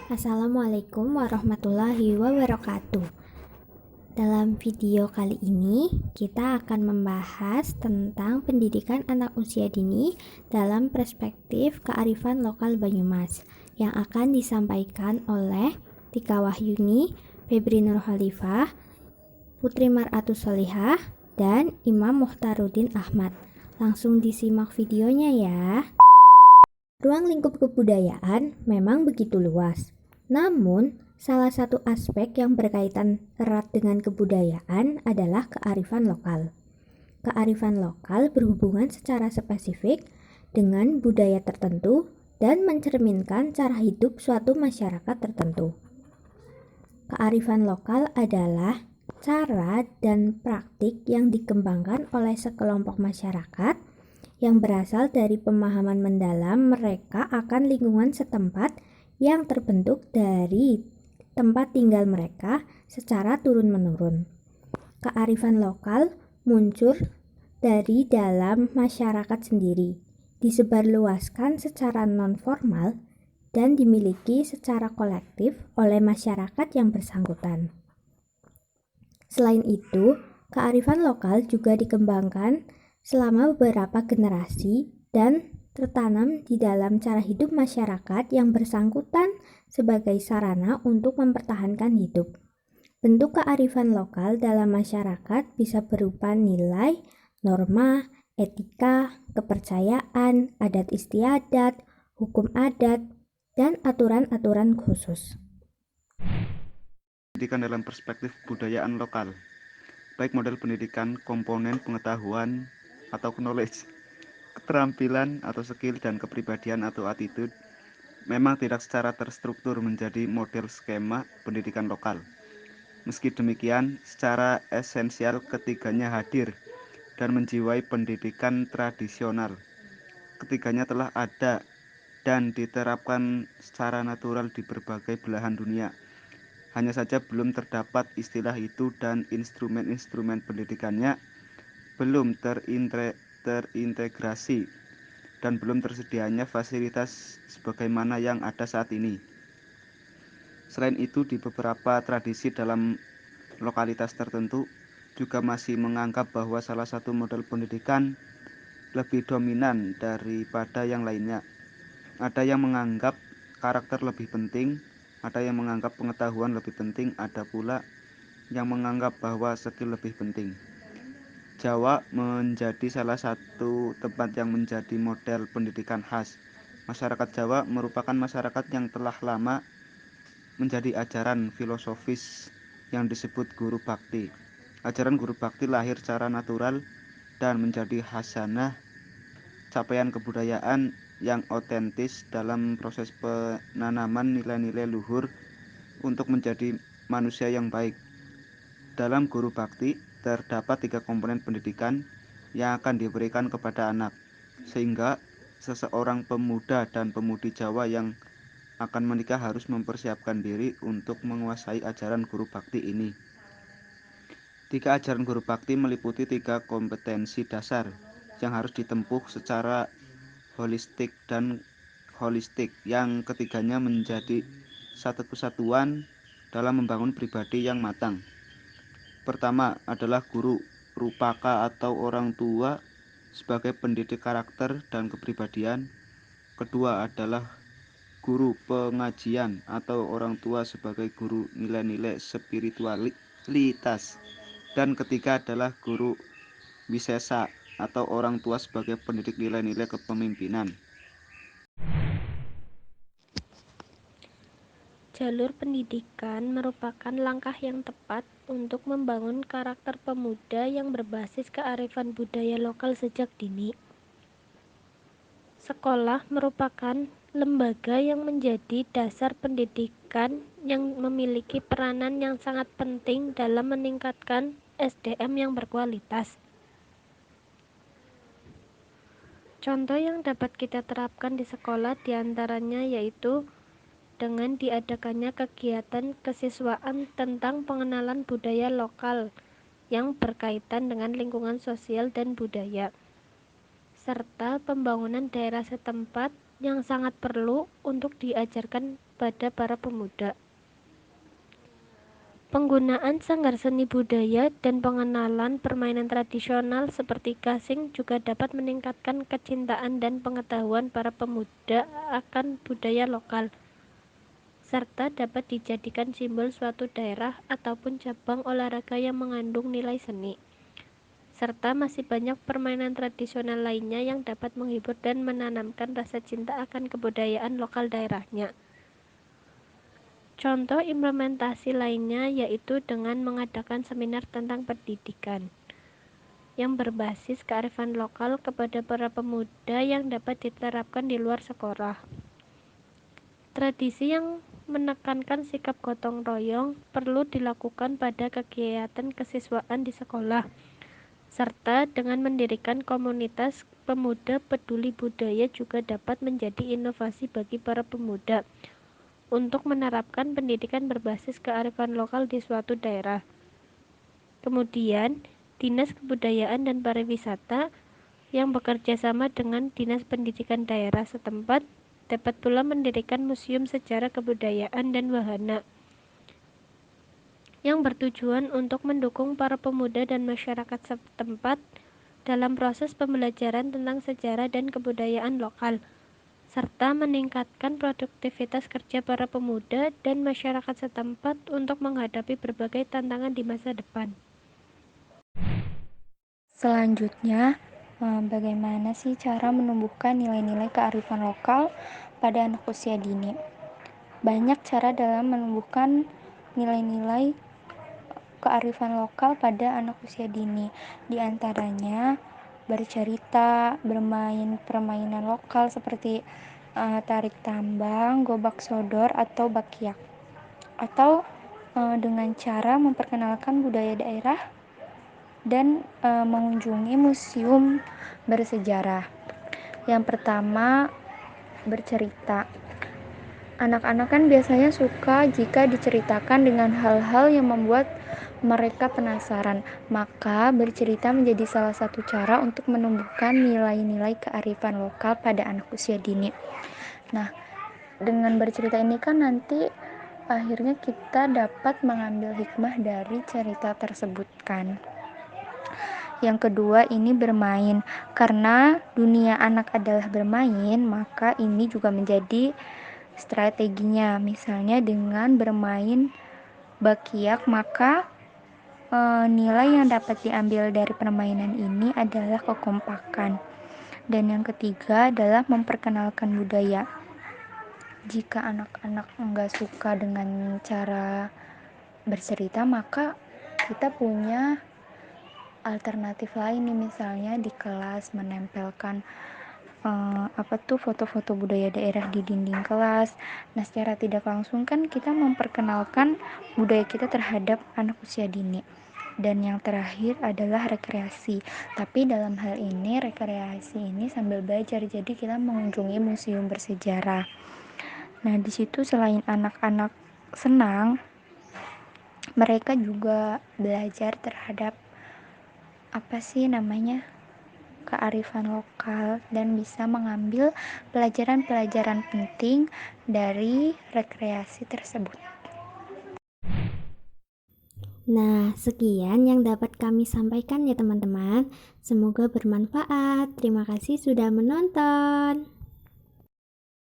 Assalamualaikum warahmatullahi wabarakatuh. Dalam video kali ini, kita akan membahas tentang pendidikan anak usia dini dalam perspektif kearifan lokal Banyumas yang akan disampaikan oleh Tika Wahyuni, Febri Nur Khalifah, Putri Mar'atus Solihah, dan Imam Muhtaruddin Ahmad. Langsung disimak videonya ya. Ruang lingkup kebudayaan memang begitu luas. Namun, salah satu aspek yang berkaitan erat dengan kebudayaan adalah kearifan lokal. Kearifan lokal berhubungan secara spesifik dengan budaya tertentu dan mencerminkan cara hidup suatu masyarakat tertentu. Kearifan lokal adalah cara dan praktik yang dikembangkan oleh sekelompok masyarakat yang berasal dari pemahaman mendalam mereka akan lingkungan setempat yang terbentuk dari tempat tinggal mereka secara turun-menurun. Kearifan lokal muncul dari dalam masyarakat sendiri, disebarluaskan secara non-formal, dan dimiliki secara kolektif oleh masyarakat yang bersangkutan. Selain itu, kearifan lokal juga dikembangkan selama beberapa generasi dan tertanam di dalam cara hidup masyarakat yang bersangkutan sebagai sarana untuk mempertahankan hidup. Bentuk kearifan lokal dalam masyarakat bisa berupa nilai, norma, etika, kepercayaan, adat istiadat, hukum adat, dan aturan-aturan khusus. Pendidikan dalam perspektif kebudayaan lokal, baik model pendidikan, komponen pengetahuan atau knowledge, keterampilan atau skill, dan kepribadian atau attitude memang tidak secara terstruktur menjadi model skema pendidikan lokal. Meski demikian, secara esensial ketiganya hadir dan menjiwai pendidikan tradisional. Ketiganya telah ada dan diterapkan secara natural di berbagai belahan dunia. Hanya saja belum terdapat istilah itu dan instrumen-instrumen pendidikannya belum terintegrasi dan belum tersedianya fasilitas sebagaimana yang ada saat ini. Selain itu, di beberapa tradisi dalam lokalitas tertentu juga masih menganggap bahwa salah satu model pendidikan lebih dominan daripada yang lainnya. Ada yang menganggap karakter lebih penting, ada yang menganggap pengetahuan lebih penting, ada pula yang menganggap bahwa skill lebih penting. Jawa menjadi salah satu tempat yang menjadi model pendidikan khas. Masyarakat Jawa merupakan masyarakat yang telah lama menjadi ajaran filosofis yang disebut guru bakti. Ajaran guru bakti lahir secara natural dan menjadi hasanah, capaian kebudayaan yang otentis dalam proses penanaman nilai-nilai luhur untuk menjadi manusia yang baik. Dalam guru bakti terdapat 3 komponen pendidikan yang akan diberikan kepada anak, sehingga seseorang pemuda dan pemudi Jawa yang akan menikah harus mempersiapkan diri untuk menguasai ajaran guru bakti ini. 3 ajaran guru bakti meliputi 3 kompetensi dasar yang harus ditempuh secara holistik yang ketiganya menjadi satu kesatuan dalam membangun pribadi yang matang. Pertama adalah guru rupaka atau orang tua sebagai pendidik karakter dan kepribadian. Kedua adalah guru pengajian atau orang tua sebagai guru nilai-nilai spiritualitas. Dan ketiga adalah guru wisesa atau orang tua sebagai pendidik nilai-nilai kepemimpinan. Jalur pendidikan merupakan langkah yang tepat untuk membangun karakter pemuda yang berbasis kearifan budaya lokal sejak dini. Sekolah merupakan lembaga yang menjadi dasar pendidikan yang memiliki peranan yang sangat penting dalam meningkatkan SDM yang berkualitas. Contoh yang dapat kita terapkan di sekolah diantaranya yaitu dengan diadakannya kegiatan kesiswaan tentang pengenalan budaya lokal yang berkaitan dengan lingkungan sosial dan budaya, serta pembangunan daerah setempat yang sangat perlu untuk diajarkan pada para pemuda. Penggunaan sanggar seni budaya dan pengenalan permainan tradisional seperti gasing juga dapat meningkatkan kecintaan dan pengetahuan para pemuda akan budaya lokal, serta dapat dijadikan simbol suatu daerah ataupun cabang olahraga yang mengandung nilai seni. Serta masih banyak permainan tradisional lainnya yang dapat menghibur dan menanamkan rasa cinta akan kebudayaan lokal daerahnya. Contoh implementasi lainnya yaitu dengan mengadakan seminar tentang pendidikan yang berbasis kearifan lokal kepada para pemuda yang dapat diterapkan di luar sekolah. Tradisi yang menekankan sikap gotong royong perlu dilakukan pada kegiatan kesiswaan di sekolah, serta dengan mendirikan komunitas pemuda peduli budaya juga dapat menjadi inovasi bagi para pemuda untuk menerapkan pendidikan berbasis kearifan lokal di suatu daerah. Kemudian, Dinas Kebudayaan dan Pariwisata yang bekerja sama dengan Dinas Pendidikan daerah setempat dapat pula mendirikan museum sejarah kebudayaan dan wahana yang bertujuan untuk mendukung para pemuda dan masyarakat setempat dalam proses pembelajaran tentang sejarah dan kebudayaan lokal, serta meningkatkan produktivitas kerja para pemuda dan masyarakat setempat untuk menghadapi berbagai tantangan di masa depan. Selanjutnya, bagaimana sih cara menumbuhkan nilai-nilai kearifan lokal pada anak usia dini? Banyak cara dalam menumbuhkan nilai-nilai kearifan lokal pada anak usia dini. Di antaranya bercerita, bermain permainan lokal seperti tarik tambang, gobak sodor, atau bakyak. Atau dengan cara memperkenalkan budaya daerah dan mengunjungi museum bersejarah. Yang pertama, bercerita. Anak-anak kan biasanya suka jika diceritakan dengan hal-hal yang membuat mereka penasaran. Maka bercerita menjadi salah satu cara untuk menumbuhkan nilai-nilai kearifan lokal pada anak usia dini. Nah, dengan bercerita ini kan nanti akhirnya kita dapat mengambil hikmah dari cerita tersebut kan. Yang kedua, ini bermain. Karena dunia anak adalah bermain, maka ini juga menjadi strateginya. Misalnya dengan bermain bakyak, maka nilai yang dapat diambil dari permainan ini adalah kekompakan. Dan yang ketiga adalah memperkenalkan budaya. Jika anak-anak enggak suka dengan cara bercerita, maka kita punya alternatif lain nih, misalnya di kelas menempelkan foto-foto budaya daerah di dinding kelas. Nah, secara tidak langsung kan kita memperkenalkan budaya kita terhadap anak usia dini. Dan yang terakhir adalah rekreasi. Tapi dalam hal ini rekreasi ini sambil belajar, jadi kita mengunjungi museum bersejarah. Nah, di situ selain anak-anak senang, mereka juga belajar terhadap kearifan lokal dan bisa mengambil pelajaran-pelajaran penting dari rekreasi tersebut. Nah, sekian yang dapat kami sampaikan ya teman-teman. Semoga bermanfaat. Terima kasih sudah menonton.